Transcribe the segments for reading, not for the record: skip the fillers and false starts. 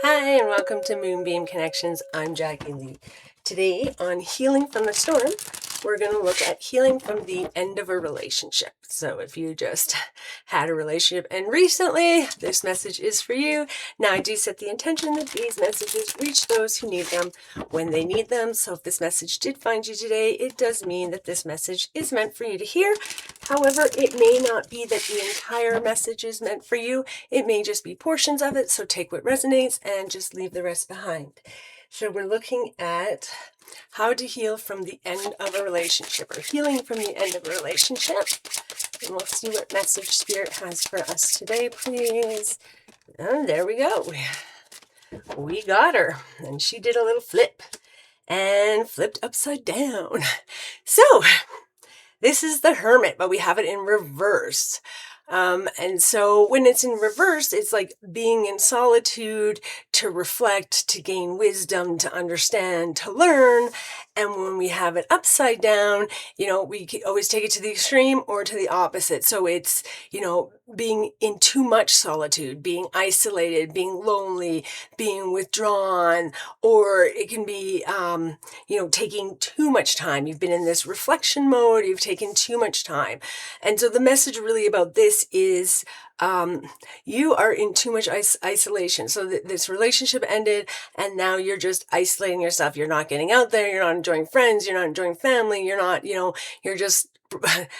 Hi, and welcome to Moonbeam Connections. I'm Jacqui-Leigh. Today on Healing from the Storm, we're going to look at healing from the end of a relationship. So if you just had a relationship and recently, this message is for you. Now, I do set the intention that these messages reach those who need them when they need them. So if this message did find you today, it does mean that this message is meant for you to hear. However, it may not be that the entire message is meant for you. It may just be portions of it. So take what resonates and just leave the rest behind. So we're looking at how to heal from the end of a relationship, or healing from the end of a relationship. And we'll see what message Spirit has for us today, please. And there we go. We got her. And she did a little flip and flipped upside down. So this is the Hermit, but we have it in reverse. And so when it's in reverse, it's like being in solitude to reflect, to gain wisdom, to understand, to learn. And when we have it upside down, we can always take it to the extreme or to the opposite. So it's, being in too much solitude, being isolated, being lonely, being withdrawn, or it can be, taking too much time. You've been in this reflection mode, you've taken too much time. And so the message really about this is you are in too much isolation. So this relationship ended and now you're just isolating yourself. You're not getting out there. You're not enjoying friends. You're not enjoying family. You're not, you're just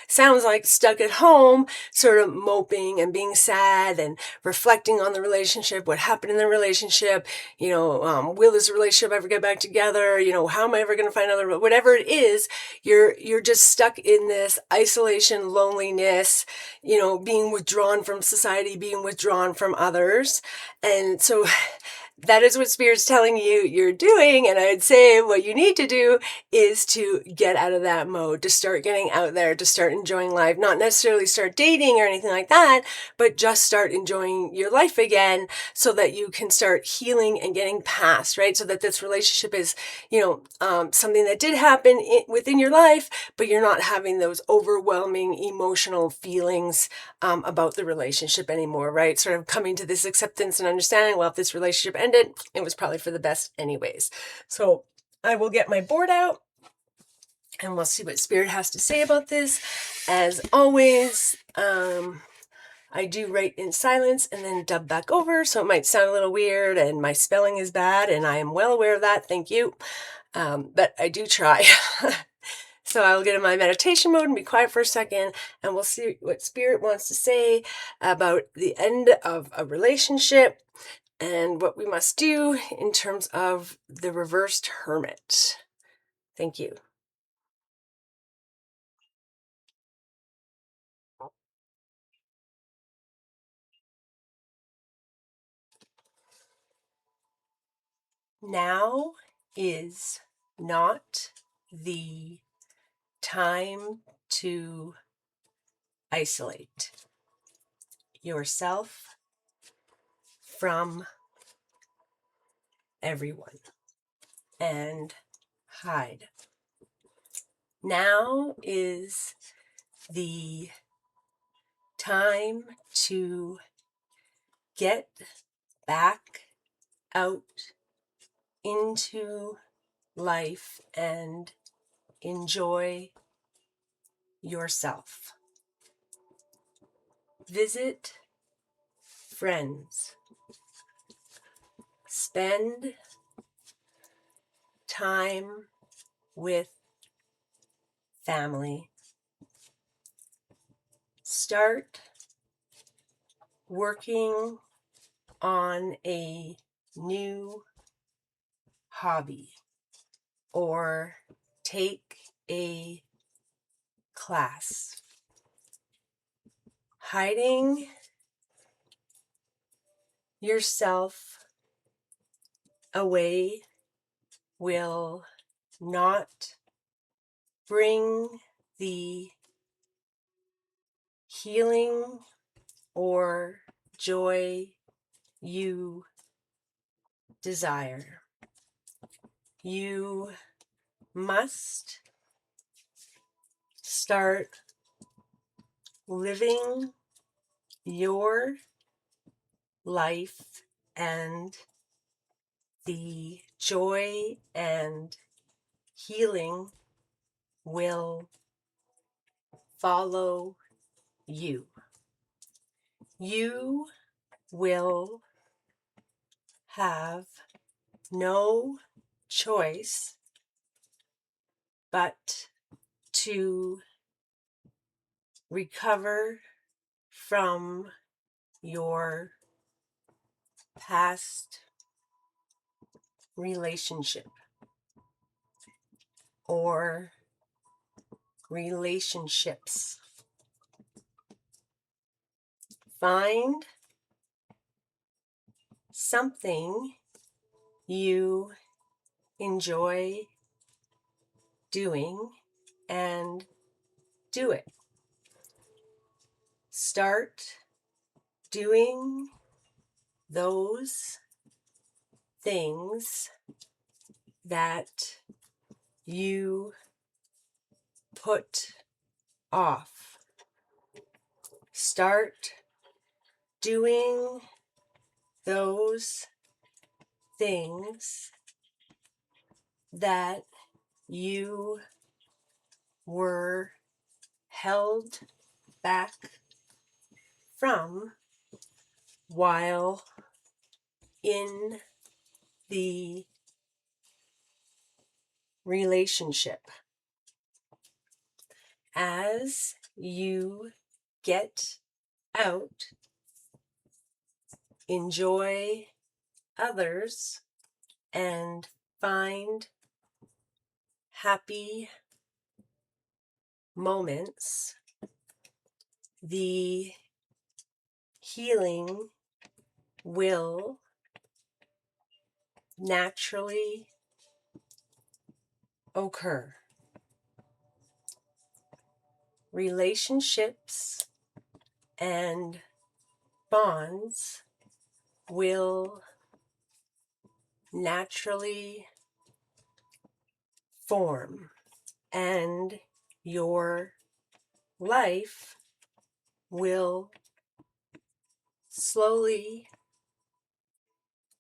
sounds like stuck at home, sort of moping and being sad and reflecting on the relationship, what happened in the relationship, will this relationship ever get back together? How am I ever going to find another, whatever it is, you're just stuck in this isolation, loneliness, being withdrawn from society, being withdrawn from others. And so that is what Spirit's telling you you're doing. And I'd say what you need to do is to get out of that mode, to start getting out there, to start enjoying life, not necessarily start dating or anything like that, but just start enjoying your life again so that you can start healing and getting past, right? So that this relationship is, something that did happen within your life, but you're not having those overwhelming emotional feelings about the relationship anymore, right? Sort of coming to this acceptance and understanding, well, if this relationship ended, it was probably for the best anyways. So I will get my board out and we'll see what Spirit has to say about this. As always, I do write in silence and then dub back over, so it might sound a little weird and my spelling is bad, and I am well aware of that. Thank you. But I do try. So I'll get in my meditation mode and be quiet for a second, and we'll see what Spirit wants to say about the end of a relationship and what we must do in terms of the reversed Hermit. Thank you. Now is not the time to isolate yourself from everyone and hide. Now is the time to get back out into life and enjoy yourself. Visit friends. Spend time with family. Start working on a new hobby or take a class. Hiding yourself away will not bring the healing or joy you desire. You must start living your life and the joy and healing will follow you. You will have no choice but to recover from your past relationship or relationships. Find something you enjoy doing and do it. Start doing those things that you put off. Start doing those things that you were held back from while in the relationship. As you get out, enjoy others, and find happy moments, the healing will naturally occur. Relationships and bonds will naturally form, and your life will slowly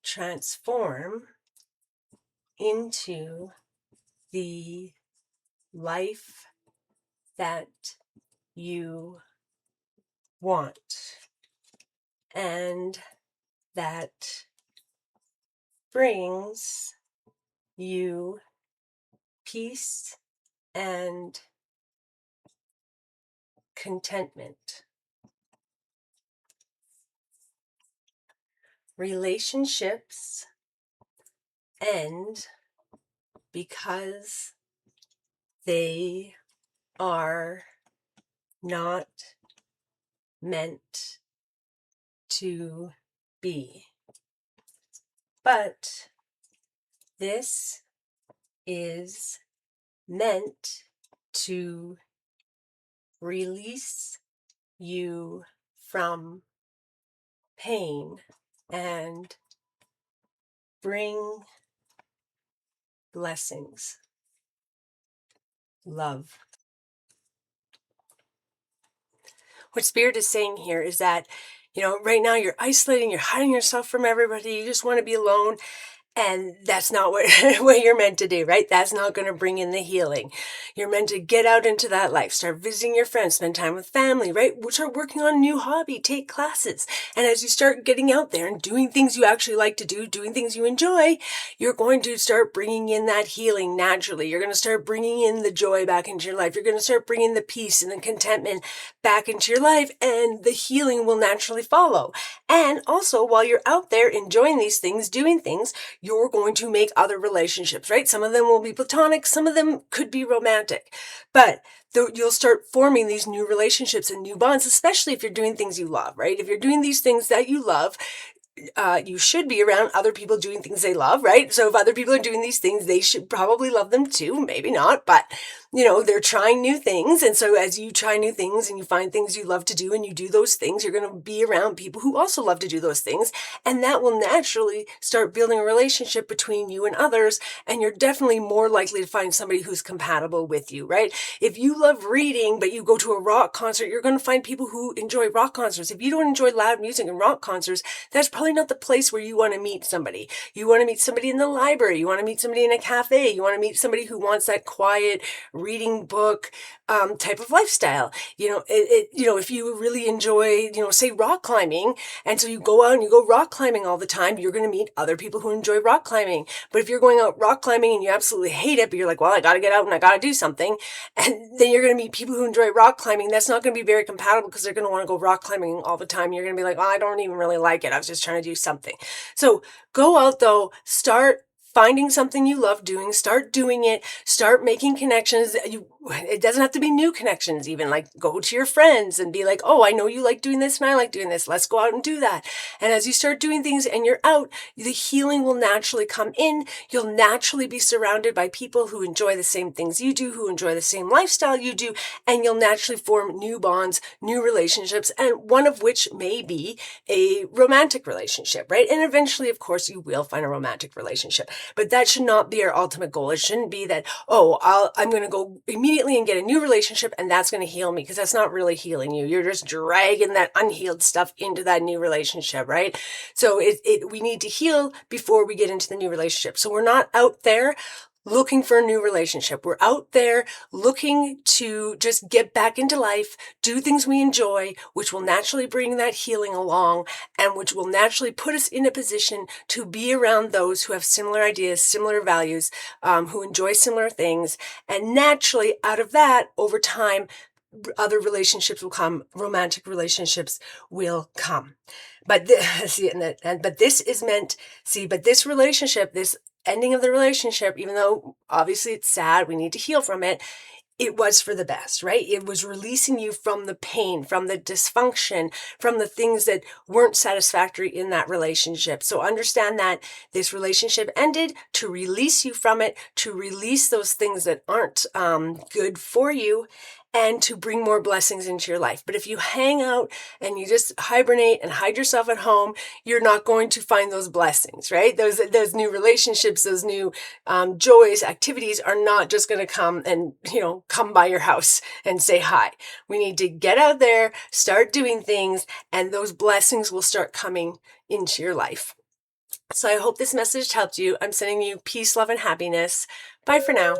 transform into the life that you want and that brings you peace and contentment. Relationships end because they are not meant to be. But this is meant to release you from pain and bring blessings, love. What Spirit is saying here is that, right now you're isolating, you're hiding yourself from everybody, you just want to be alone. And that's not what, what you're meant to do, right? That's not going to bring in the healing. You're meant to get out into that life, start visiting your friends, spend time with family, right? Start working on a new hobby, take classes. And as you start getting out there and doing things you actually like to do, doing things you enjoy, you're going to start bringing in that healing naturally. You're going to start bringing in the joy back into your life. You're going to start bringing the peace and the contentment back into your life, and the healing will naturally follow. And also, while you're out there enjoying these things, doing things, you're going to make other relationships, right? Some of them will be platonic. Some of them could be romantic. But you'll start forming these new relationships and new bonds, especially if you're doing things you love, right? If you're doing these things that you love, you should be around other people doing things they love, right? So if other people are doing these things, they should probably love them too. Maybe not, but they're trying new things. And so as you try new things and you find things you love to do and you do those things, you're going to be around people who also love to do those things. And that will naturally start building a relationship between you and others. And you're definitely more likely to find somebody who's compatible with you, right? If you love reading, but you go to a rock concert, you're going to find people who enjoy rock concerts. If you don't enjoy loud music and rock concerts, that's probably probably not the place where you want to meet somebody. You want to meet somebody in the library. You want to meet somebody in a cafe. You want to meet somebody who wants that quiet reading book type of lifestyle. If you really enjoy, say rock climbing, and so you go out and you go rock climbing all the time, you're going to meet other people who enjoy rock climbing. But if you're going out rock climbing and you absolutely hate it, but you're like, well, I got to get out and I got to do something, and then you're going to meet people who enjoy rock climbing, that's not going to be very compatible because they're going to want to go rock climbing all the time. You're going to be like, well, I don't even really like it. I was just trying to do something. So go out though, start finding something you love doing, start doing it, start making connections. It doesn't have to be new connections, even like go to your friends and be like, oh, I know you like doing this and I like doing this. Let's go out and do that. And as you start doing things and you're out, the healing will naturally come in. You'll naturally be surrounded by people who enjoy the same things you do, who enjoy the same lifestyle you do, and you'll naturally form new bonds, new relationships, and one of which may be a romantic relationship, right? And eventually, of course, you will find a romantic relationship. But that should not be our ultimate goal. It shouldn't be that, I'm going to go immediately and get a new relationship and that's going to heal me, because that's not really healing you. You're just dragging that unhealed stuff into that new relationship, right? So we need to heal before we get into the new relationship. So we're not out there looking for a new relationship. We're out there looking to just get back into life, do things we enjoy, which will naturally bring that healing along and which will naturally put us in a position to be around those who have similar ideas, similar values, who enjoy similar things. And naturally out of that, over time, other relationships will come, romantic relationships will come. But this relationship, this ending of the relationship, even though obviously it's sad, we need to heal from it, it was for the best, right? It was releasing you from the pain, from the dysfunction, from the things that weren't satisfactory in that relationship. So understand that this relationship ended to release you from it, to release those things that aren't good for you, and to bring more blessings into your life. But if you hang out and you just hibernate and hide yourself at home, you're not going to find those blessings, right? Those new relationships, those new joys, activities are not just going to come and, come by your house and say hi. We need to get out there, start doing things, and those blessings will start coming into your life. So I hope this message helped you. I'm sending you peace, love, and happiness. Bye for now.